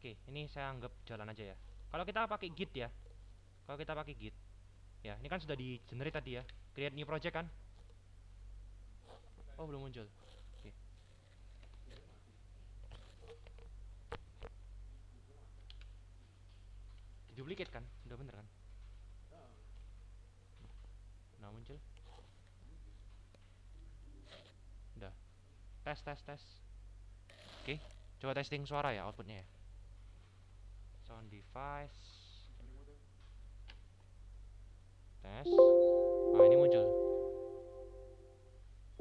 Oke, ini saya anggap jalan aja ya. Kalau kita pakai Git ya, kalau kita pakai Git, ya ini kan sudah di generate tadi ya, create new project kan? Oh belum muncul. Oke, di duplicate kan? Udah bener kan? Nah muncul. Udah. Tes tes tes. Oke, coba testing suara ya outputnya ya. Sound device. Tes. Ah ini muncul.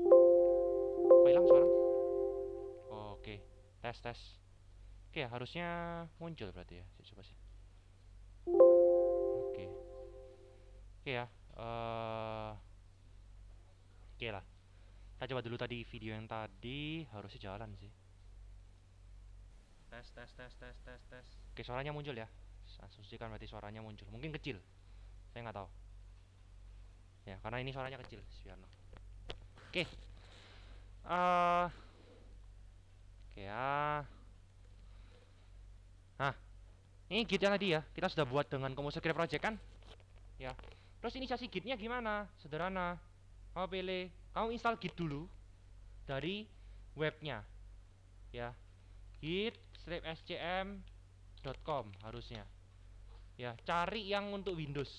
Kok hilang suara? Oh, oke. Tes tes. Oke, harusnya muncul berarti ya. Coba sih. Oke. Oke ya. Oke lah. Kita coba dulu tadi video yang tadi harusnya jalan sih. Tes tes tes tes tes tes. Oke, suaranya muncul ya. Asumsikan berarti suaranya muncul. Mungkin kecil. Saya nggak tahu. Ya, karena ini suaranya kecil, Siano. Oke. Eh, oke ya. Nah, ini git yang tadi ya. Kita sudah buat dengan Composer Create Project kan? Ya. Terus inisiasi gitnya gimana? Sederhana. Kamu pilih, kamu install git dulu dari webnya. Ya. git-scm.com harusnya. Ya, cari yang untuk Windows.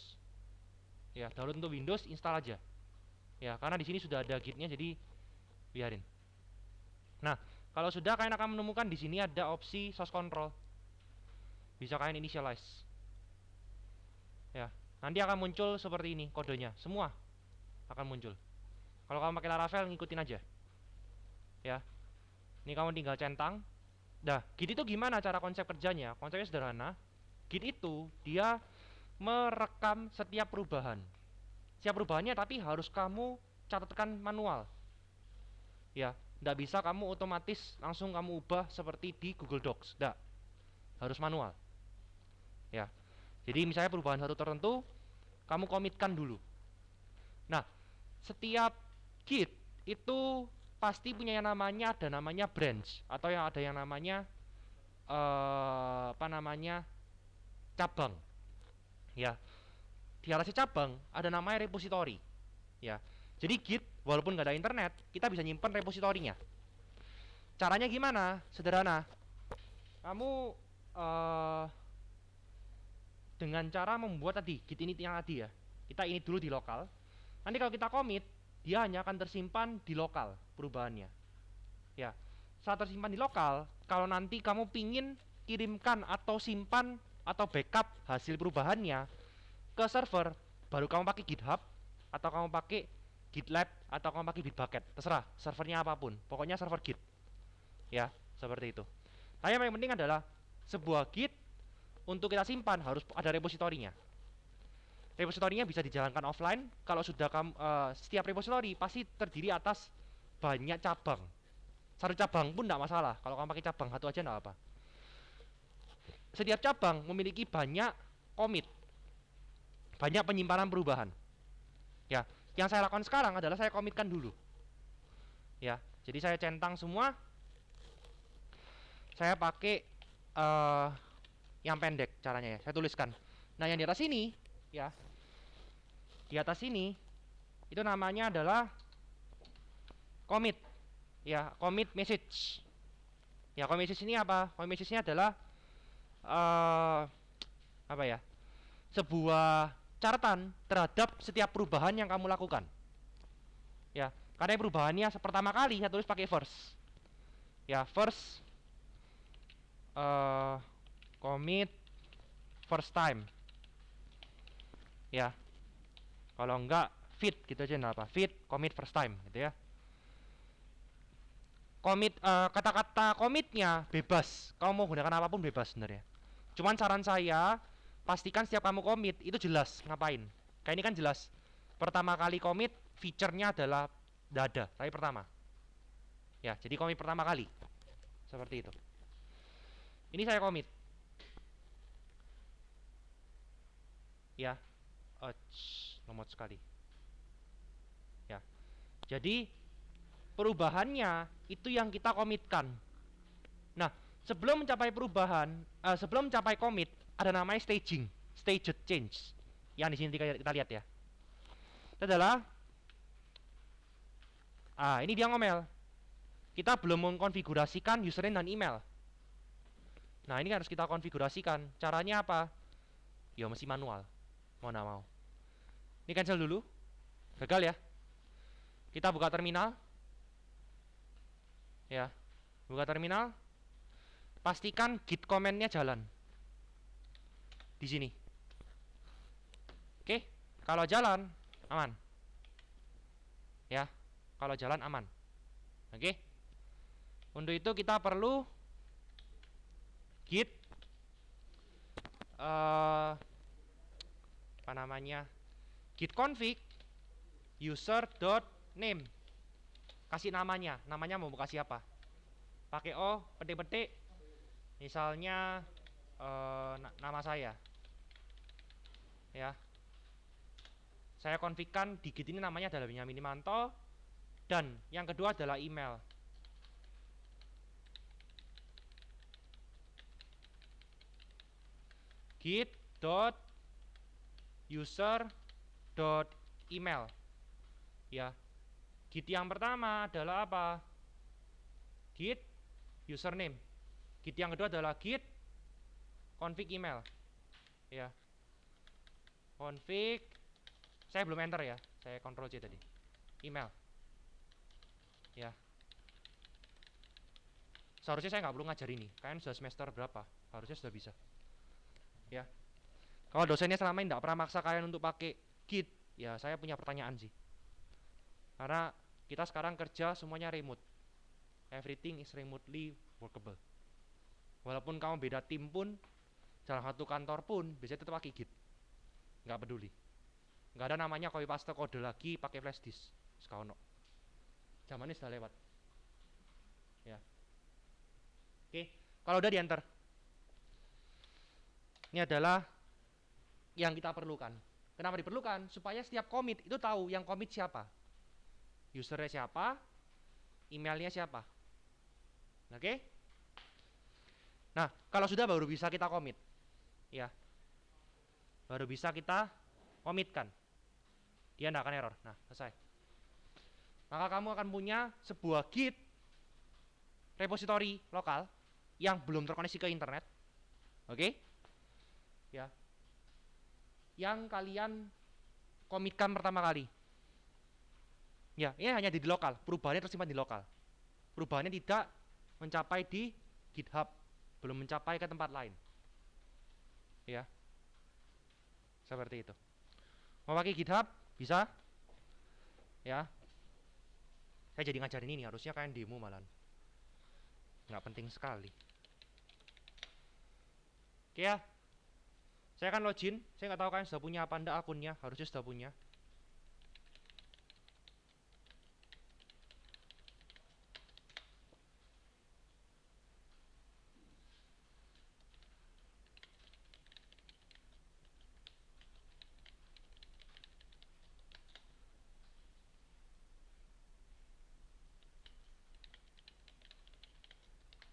Ya, download untuk Windows, install aja. Ya, karena di sini sudah ada gitnya jadi biarin. Nah, kalau sudah kalian akan menemukan di sini ada opsi source control. Bisa kalian initialize. Ya, nanti akan muncul seperti ini kodenya. Semua akan muncul. Kalau kamu pakai Laravel ngikutin aja. Ya. Ini kamu tinggal centang. Nah, Git itu gimana cara konsep kerjanya? Konsepnya sederhana. Git itu dia merekam setiap perubahan. Setiap perubahannya tapi harus kamu catatkan manual. Ya, tidak bisa kamu otomatis langsung kamu ubah seperti di Google Docs. Tidak, harus manual. Ya, jadi misalnya perubahan satu tertentu, kamu komitkan dulu. Nah, setiap Git itu pasti punya yang namanya ada namanya branch atau yang ada yang namanya apa namanya cabang. Ya, di atasnya cabang ada namanya repository. Ya, jadi Git walaupun nggak ada internet, kita bisa nyimpan repositorinya. Caranya gimana? Sederhana. Kamu dengan cara membuat tadi Git init yang tadi ya. Kita init dulu di lokal. Nanti kalau kita commit, dia hanya akan tersimpan di lokal perubahannya. Ya, saat tersimpan di lokal, kalau nanti kamu pingin kirimkan atau simpan atau backup hasil perubahannya ke server, baru kamu pakai GitHub atau kamu pakai GitLab atau kamu pakai Bitbucket, terserah servernya apapun, pokoknya server Git. Ya, seperti itu. Nah, yang paling penting adalah sebuah Git untuk kita simpan harus ada repositorinya. Repositorinya bisa dijalankan offline. Kalau sudah setiap repositori pasti terdiri atas banyak cabang. Satu cabang pun tidak masalah. Kalau kamu pakai cabang satu aja tidak apa. Setiap cabang memiliki banyak commit, banyak penyimpanan perubahan. Ya, yang saya lakukan sekarang adalah saya komitkan dulu. Ya, jadi saya centang semua. Saya pakai uh, yang pendek caranya ya. Saya tuliskan. Nah, yang di atas ini, ya, di atas ini itu namanya adalah commit. Ya, commit message. Ya, commit message ini apa? Commit message-nya adalah uh, apa ya? Sebuah catatan terhadap setiap perubahan yang kamu lakukan. Ya, karena perubahannya pertama kali saya tulis pakai first. Ya, first commit first time. Ya, kalau enggak fit gitu aja apa? Fit commit first time gitu ya. Commit kata-kata commitnya bebas. Kamu mau gunakan apapun bebas sebenarnya. Cuman saran saya pastikan setiap kamu commit itu jelas ngapain. Kayak ini kan jelas. Pertama kali commit feature-nya adalah dada, tapi pertama. Ya, jadi commit pertama kali. Seperti itu. Ini saya commit. Ya. Lemot sekali. Ya. Jadi perubahannya itu yang kita komitkan. Nah, Sebelum mencapai perubahan, sebelum mencapai commit, ada namanya staging, staged change. Yang di sini kita lihat ya. Itu adalah, ini dia ngomel. Kita belum mengkonfigurasikan username dan email. Nah, ini harus kita konfigurasikan. Caranya apa? Ya mesti manual. Mau nggak mau. Ini cancel dulu. Gagal ya. Kita buka terminal. Ya, buka terminal. Pastikan git command-nya jalan. Di sini. Oke, kalau jalan aman. Ya, kalau jalan aman. Oke. Untuk itu kita perlu git apa namanya? Git config user.name. Kasih namanya mau kasih apa? Pakai O, petik-petik. Misalnya nama saya. Ya. Saya konfigkan di git ini namanya adalah Benyamin Manto, dan yang kedua adalah email. git.user.email. Ya. Git yang pertama adalah apa? Git username. Git yang kedua adalah git config email. Ya. Config, saya belum enter ya, saya Ctrl C tadi. Email. Ya. Seharusnya saya nggak perlu ngajar ini. Kalian sudah semester berapa? Harusnya sudah bisa. Ya. Kalau dosennya selama ini nggak pernah maksa kalian untuk pakai Git, ya saya punya pertanyaan sih. Karena kita sekarang kerja semuanya remote. Everything is remotely workable. Walaupun kamu beda tim pun, dalam satu kantor pun, biasanya tetap pakai Git. Nggak peduli. Nggak ada namanya copy paste kode lagi pakai flash disk. Sekarang zamannya sudah lewat. Ya. Oke, kalau udah di enter. Ini adalah yang kita perlukan. Kenapa diperlukan? Supaya setiap commit itu tahu yang commit siapa. Usernya siapa, emailnya siapa. Oke? Nah, kalau sudah baru bisa kita commit. Ya. Baru bisa kita commitkan. Dia tidak akan error. Nah, selesai. Maka kamu akan punya sebuah Git repository lokal yang belum terkoneksi ke internet. Oke? Ya. Yang kalian komitkan pertama kali. Ya, ini hanya di lokal. Perubahannya tersimpan di lokal. Perubahannya tidak mencapai di GitHub, belum mencapai ke tempat lain. Ya. Seperti itu. Mau pakai GitHub? Bisa. Ya. Saya jadi ngajarin ini, harusnya kalian demo malah. Nggak penting sekali. Oke ya. Saya akan login. Saya nggak tahu kalian sudah punya apa enggak akunnya. Harusnya sudah punya.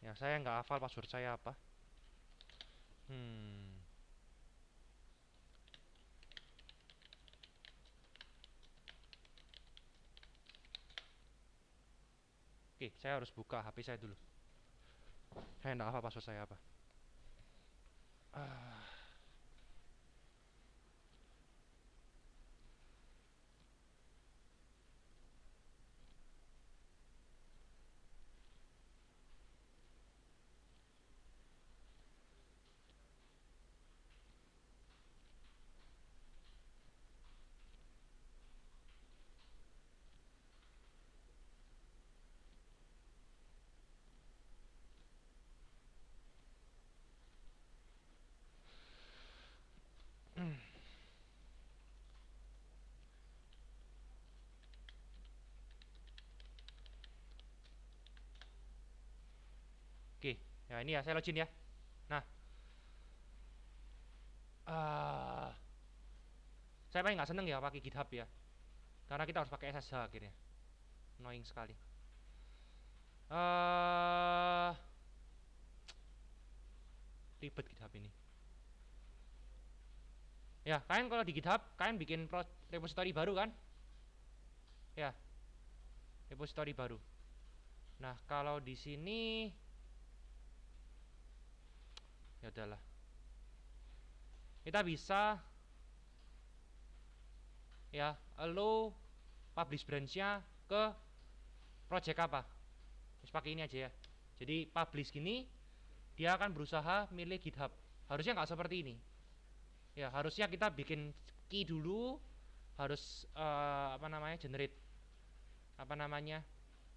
Ya, saya nggak hafal password saya apa. Oke, saya harus buka HP saya dulu. Saya nggak hafal password saya apa. Oke, ya ini ya saya login ya. Nah, saya paling nggak seneng ya pakai GitHub ya, karena kita harus pakai SSH akhirnya. Annoying sekali. Ribet GitHub ini. Ya, kalian kalau di GitHub kalian bikin repository baru kan? Ya, repository baru. Nah, kalau di sini ya udahlah. Kita bisa ya lo publish branch-nya ke project apa. Terus pakai ini aja ya. Jadi publish gini dia akan berusaha milih GitHub. Harusnya nggak seperti ini. Ya, harusnya kita bikin key dulu, harus generate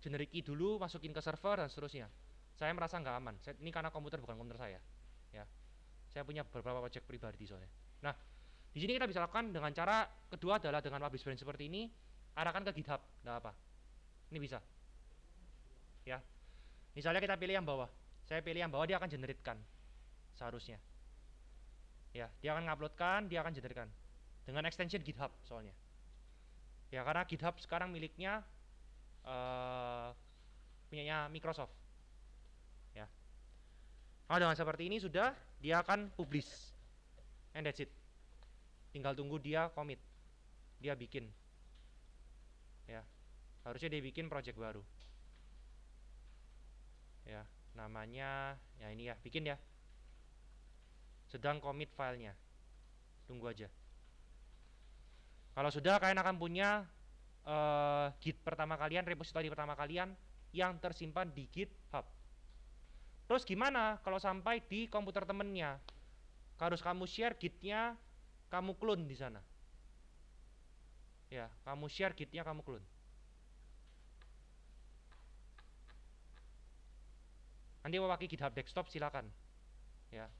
generate key dulu, masukin ke server dan seterusnya. Saya merasa nggak aman. Ini karena komputer bukan komputer saya. Ya, saya punya beberapa project pribadi soalnya. Nah, di sini kita bisa lakukan dengan cara kedua adalah dengan publish branch seperti ini, arahkan ke GitHub, nggak apa. Ini bisa. Ya, misalnya kita pilih yang bawah. Saya pilih yang bawah, dia akan generatekan seharusnya. Ya, dia akan nguploadkan, dia akan generatekan dengan extension GitHub soalnya. Ya, karena GitHub sekarang miliknya punyanya Microsoft. Ya. Nah, dengan seperti ini sudah dia akan publish. And that's it. Tinggal tunggu dia commit. Dia bikin. Ya. Harusnya dia bikin project baru. Ya, namanya ya ini ya, bikin ya. Sedang commit filenya. Tunggu aja. Kalau sudah, kalian akan punya Git pertama kalian, repository pertama kalian yang tersimpan di GitHub. Terus gimana kalau sampai di komputer temennya? Harus kamu share Gitnya, kamu clone di sana. Ya, kamu share Gitnya, kamu clone. Nanti mau pakai GitHub desktop silakan. Ya.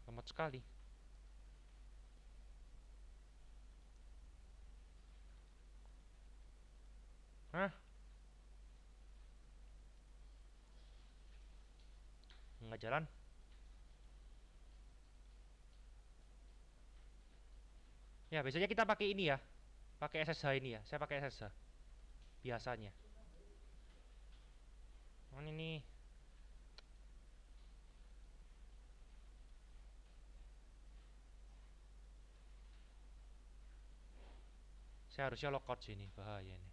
Lemot sekali. Hah? Nggak jalan. Ya, biasanya kita pakai ini ya. Pakai SSH ini ya. Saya pakai SSH. Biasanya. Ini saya harusnya logout sini, bahaya ini.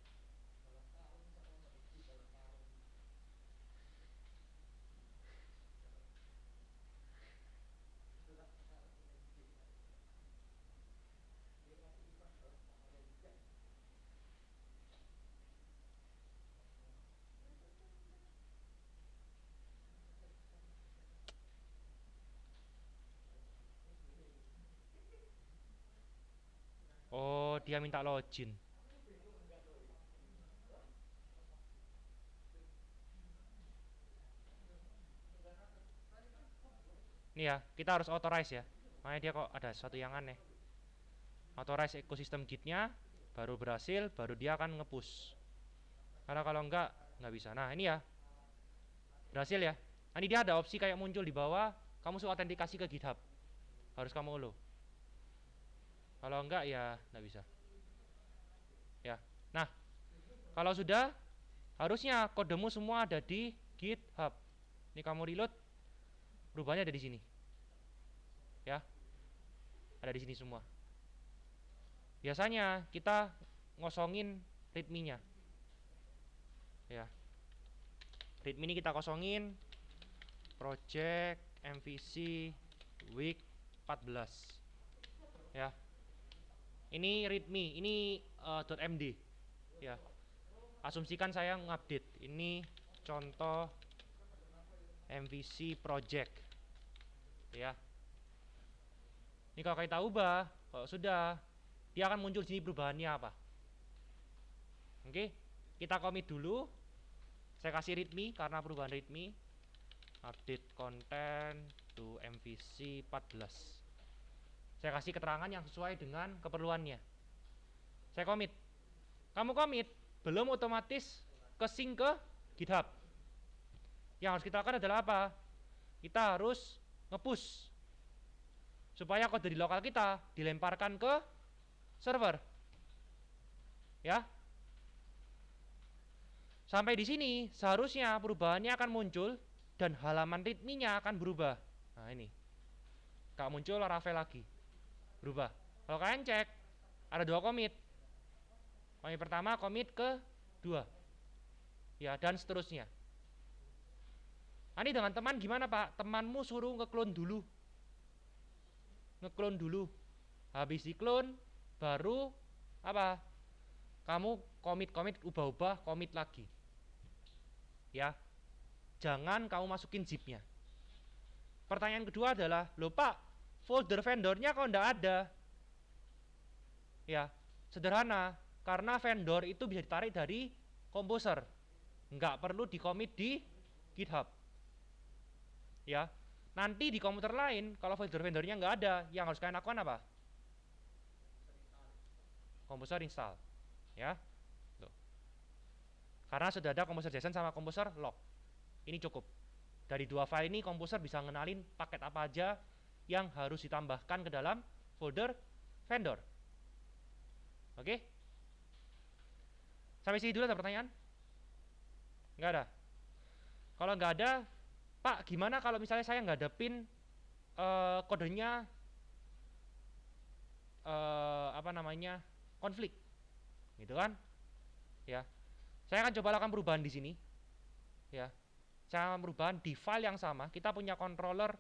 Oh, dia minta login. Ini ya, kita harus authorize ya. Makanya dia kok ada sesuatu yang aneh. Authorize ekosistem Gitnya, baru berhasil, baru dia akan nge-push. Karena kalau enggak, nggak bisa. Nah, ini ya. Berhasil ya. Nah, ini dia ada opsi kayak muncul di bawah, kamu suruh autentikasi ke GitHub. Harus kamu follow. Kalau enggak ya nggak bisa. Ya. Nah, kalau sudah, harusnya kodemu semua ada di GitHub. Ini kamu reload, perubahannya ada di sini. Ya. Ada di sini semua. Biasanya kita ngosongin readme-nya. Ya. Readme ini kita kosongin. Project MVC week 14. Ya. Ini readme, ini .md. Ya. Asumsikan saya ngupdate. Ini contoh MVC project. Ya. Ini kalau kita ubah, kalau sudah, dia akan muncul sini perubahannya apa. Oke, kita commit dulu. Saya kasih readme karena perubahan readme. Update content to MVC 14. Saya kasih keterangan yang sesuai dengan keperluannya. Saya commit. Kamu commit, belum otomatis ke sync ke GitHub. Yang harus kita lakukan adalah apa? Kita harus nge-push supaya kode di lokal kita dilemparkan ke server. Ya. Sampai di sini seharusnya perubahannya akan muncul dan halaman readme-nya akan berubah. Nah ini, gak muncul Laravel lagi, berubah. Kalau kalian cek, ada 2 commit. Commit pertama, commit ke 2, ya, dan seterusnya. Nah, ini dengan teman gimana Pak? Temanmu suruh ngeklon dulu, habis diklon, baru apa? Kamu commit, ubah-ubah, commit lagi. Ya, jangan kamu masukin zipnya. Pertanyaan kedua adalah, loh Pak, folder vendornya kok ndak ada? Ya, sederhana, karena vendor itu bisa ditarik dari Composer, nggak perlu di commit di GitHub. Ya, nanti di komputer lain kalau folder vendornya nggak ada, yang harus kalian lakukan apa? Composer install, ya. Tuh. Karena sudah ada Composer JSON sama Composer log, ini cukup. Dari 2 file ini Composer bisa ngenalin paket apa aja yang harus ditambahkan ke dalam folder vendor. Oke? Sampai sini dulu ada pertanyaan? Nggak ada? Kalau nggak ada, Pak, gimana kalau misalnya saya ngadepin kodenya apa namanya, konflik, gitu kan? Ya, saya akan coba lakukan perubahan di sini. Ya, saya perubahan di file yang sama. Kita punya controller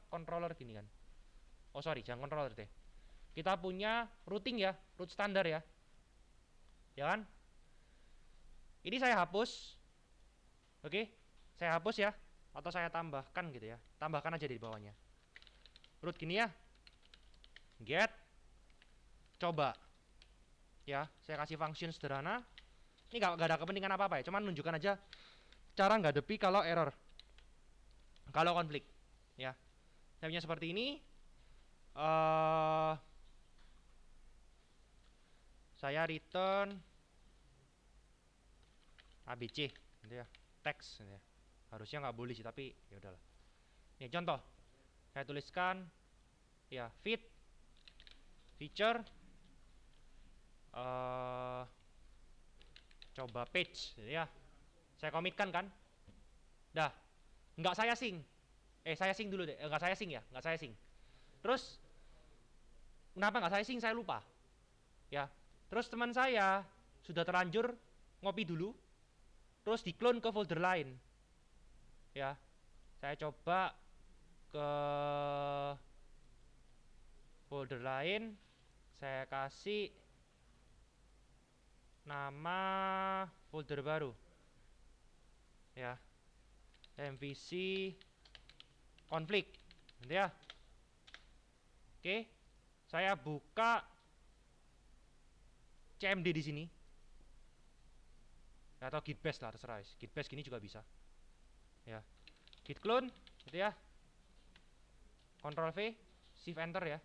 gini kan? Oh sorry, jangan controller deh. Kita punya routing ya, root standar ya, ya kan? Ini saya hapus, oke? Saya hapus ya, atau saya tambahkan gitu ya. Tambahkan aja di bawahnya. Root gini ya, get, coba. Ya, saya kasih function sederhana. Ini gak ada kepentingan apa-apa ya, cuman nunjukkan aja cara ngadepi kalau error, kalau konflik. Ya, saya punya seperti ini. Saya return ABC, gitu ya, text, gitu ya. Harusnya nggak boleh sih, tapi ya udahlah. Ini contoh, saya tuliskan ya feature coba page, gitu ya. Saya komitkan kan, dah, nggak saya sync, saya sync dulu deh, nggak saya sync ya, nggak saya sync. Terus kenapa nggak saya sync? Saya lupa, ya. Terus teman saya sudah terlanjur ngopi dulu, terus diklon ke folder lain, ya. Saya coba ke folder lain, saya kasih nama folder baru, ya, MVC konflik, gitu ya. Oke, saya buka CMD di sini, atau git bash lah, terserah. Git bash gini juga bisa, ya. Git clone, gitu ya. Ctrl V, Shift Enter ya.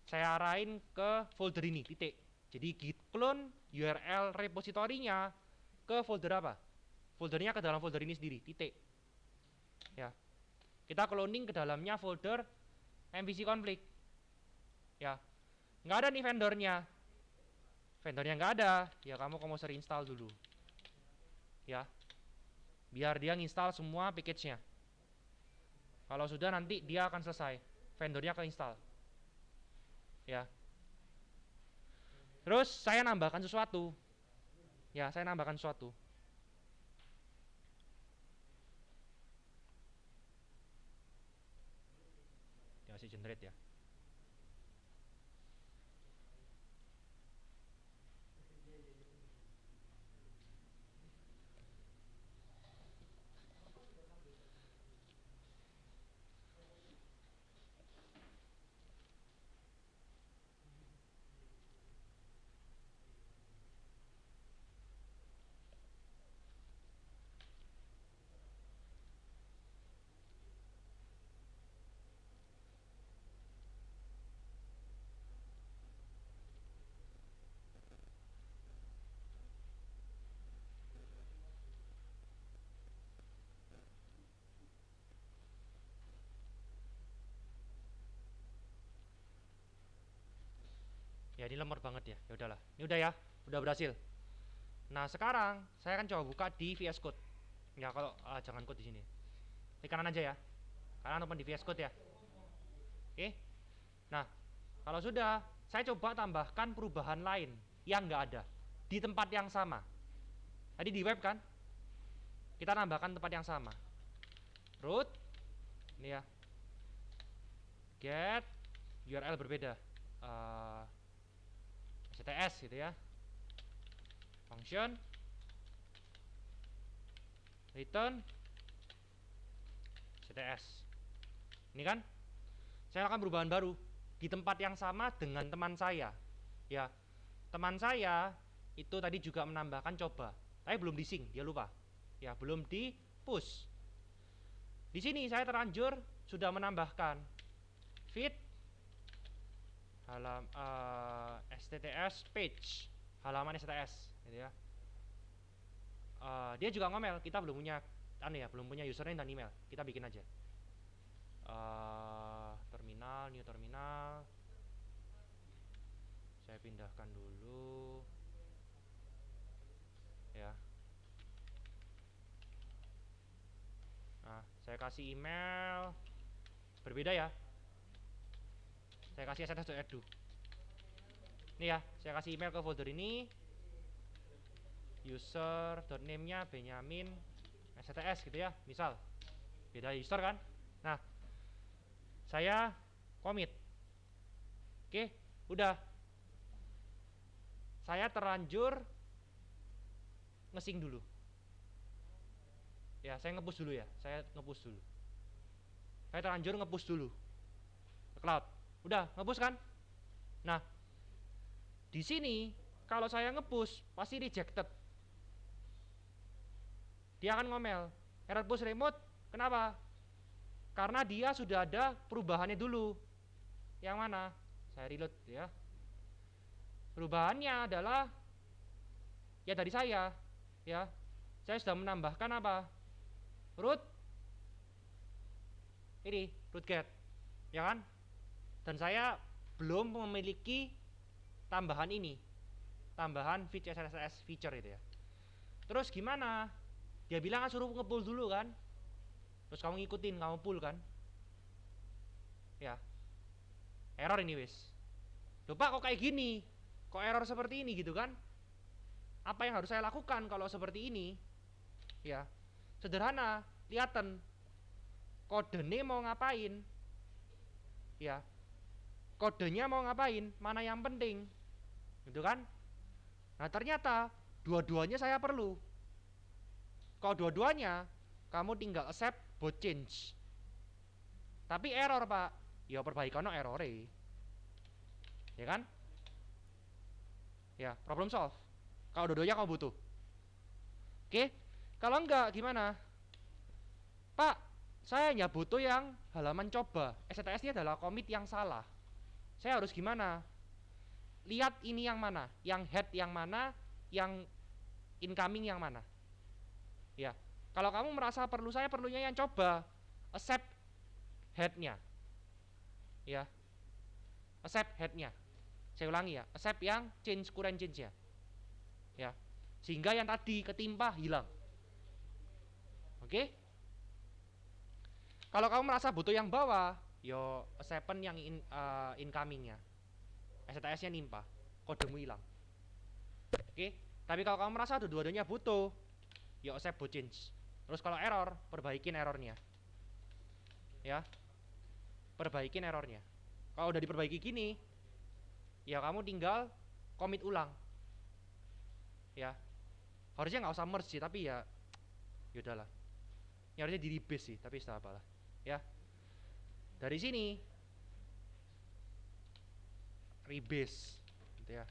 Saya arahin ke folder ini, titik. Jadi git clone URL repositorinya ke folder apa? Foldernya ke dalam folder ini sendiri, titik. Ya. Kita cloning ke dalamnya folder MVC konflik. Ya. Nggak ada nih vendornya. Vendornya nggak ada, ya kamu Composer install dulu. Ya. Biar dia nginstal semua package-nya. Kalau sudah nanti dia akan selesai, vendornya ke install. Ya. Terus saya nambahkan sesuatu. Ya, saya nambahkan sesuatu. Dia masih generate ya. Ya ini lemot banget ya. Ya udahlah. Ini udah ya, udah berhasil. Nah, sekarang saya akan coba buka di VS Code. Ya, kalau jangan code di sini. Klik kanan aja ya. Kanan open di VS Code ya. Oke. Nah, kalau sudah, saya coba tambahkan perubahan lain yang nggak ada di tempat yang sama. Tadi di web kan, kita tambahkan tempat yang sama. Root, ini ya. Get URL berbeda. HTTPS gitu ya. Function return HTTPS. Ini kan, saya akan perubahan baru di tempat yang sama dengan teman saya. Ya, teman saya itu tadi juga menambahkan coba, tapi belum di sync, dia lupa. Ya, belum di push. Di sini saya terlanjur sudah menambahkan feed STTS page, halaman STTS gitu ya. Dia juga ngomel, kita belum punya belum punya username dan email. Kita bikin aja. Terminal, new terminal. Saya pindahkan dulu. Ya. Nah, saya kasih email berbeda ya. Saya kasih sns.edu. Ini ya, saya kasih email ke folder ini. User.name-nya Benyamin STS gitu ya, misal. Beda user kan? Nah, saya commit. Oke, udah. Saya terlanjur nge-sync dulu. Ya, saya nge-push dulu ya. Saya nge-push dulu. Saya terlanjur nge-push dulu ke cloud. Udah, nge-push kan? Nah, di sini kalau saya nge-push pasti rejected. Dia akan ngomel, error push remote. Kenapa? Karena dia sudah ada perubahannya dulu. Yang mana? Saya reload ya. Perubahannya adalah ya dari saya, ya. Saya sudah menambahkan apa? Root ini, root get. Ya kan? Dan saya belum memiliki tambahan ini. Tambahan feature SSS feature itu ya. Terus gimana? Dia bilang kan suruh nge-pull dulu kan. Terus kamu ngikutin, kamu pull kan. Ya. Error ini wis. Loh Pak, kok kayak gini? Kok error seperti ini gitu kan? Apa yang harus saya lakukan kalau seperti ini? Ya. Sederhana, lihatan kodenya mau ngapain? Ya. Kodenya mau ngapain? Mana yang penting? Gitu kan? Nah, ternyata dua-duanya saya perlu. Kalau dua-duanya kamu tinggal accept both change. Tapi error Pak, ya perbaikan error ya kan? Ya, problem solve. Kalau dua-duanya kamu butuh. Oke, kalau enggak gimana? Pak, saya hanya butuh yang halaman coba. STS ini adalah commit yang salah. Saya harus gimana? Lihat ini yang mana, yang head yang mana, yang incoming yang mana. Ya, kalau kamu merasa perlu, saya perlunya yang coba, accept headnya. Ya, accept headnya. Saya ulangi ya, accept yang change current change ya. Ya, sehingga yang tadi ketimpa hilang. Oke? Kalau kamu merasa butuh yang bawah, yo accept yang incomingnya. STS-nya nimpa, kodemu hilang. Oke? Tapi kalau kamu merasa dua-duanya butuh, yo accept both change. Terus kalau error, perbaikin errornya. Ya, perbaikin errornya. Kalau udah diperbaiki gini, ya kamu tinggal commit ulang. Ya, harusnya nggak usah merge sih, tapi ya yaudahlah. Ya harusnya di rebase sih, tapi setelah apalah. Ya, dari sini rebase, gitu ya.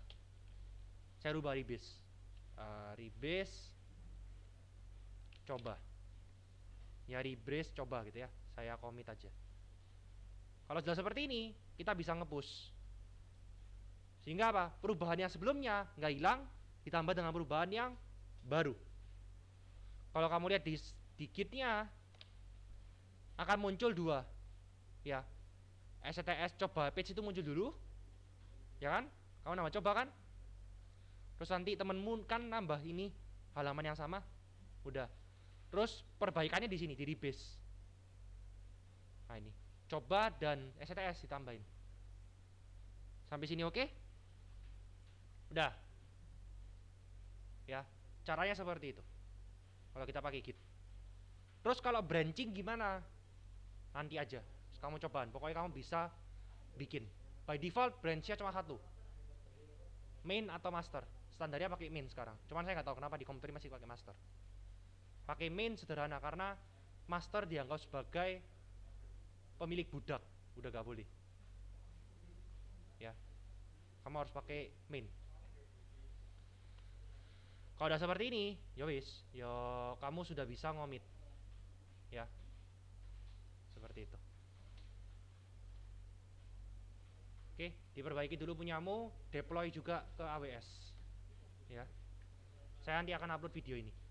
Saya rubah rebase, rebase, coba. Ya rebase coba gitu ya. Saya commit aja. Kalau sudah seperti ini, kita bisa nge-push. Sehingga apa? Perubahan yang sebelumnya nggak hilang, ditambah dengan perubahan yang baru. Kalau kamu lihat di gitnya akan muncul dua, ya. STS coba page itu muncul dulu, ya kan? Kamu nama coba kan? Terus nanti temenmu kan nambah ini halaman yang sama, udah. Terus perbaikannya di sini di rebase. Nah ini, coba dan STS ditambahin. Sampai sini oke? Udah. Ya, caranya seperti itu. Kalau kita pakai Git. Terus kalau branching gimana? Nanti aja. Terus kamu cobaan. Pokoknya kamu bisa bikin. By default branchnya cuma satu. Main atau master. Standarnya pakai main sekarang. Cuman saya nggak tahu kenapa di komputer masih pakai master. Pakai main sederhana karena master dianggap sebagai pemilik budak, udah gak boleh. Ya, kamu harus pakai main. Kalau udah seperti ini, ya wis, ya kamu sudah bisa ngomit. Ya, seperti itu. Oke, diperbaiki dulu punyamu, deploy juga ke AWS. Ya, saya nanti akan upload video ini.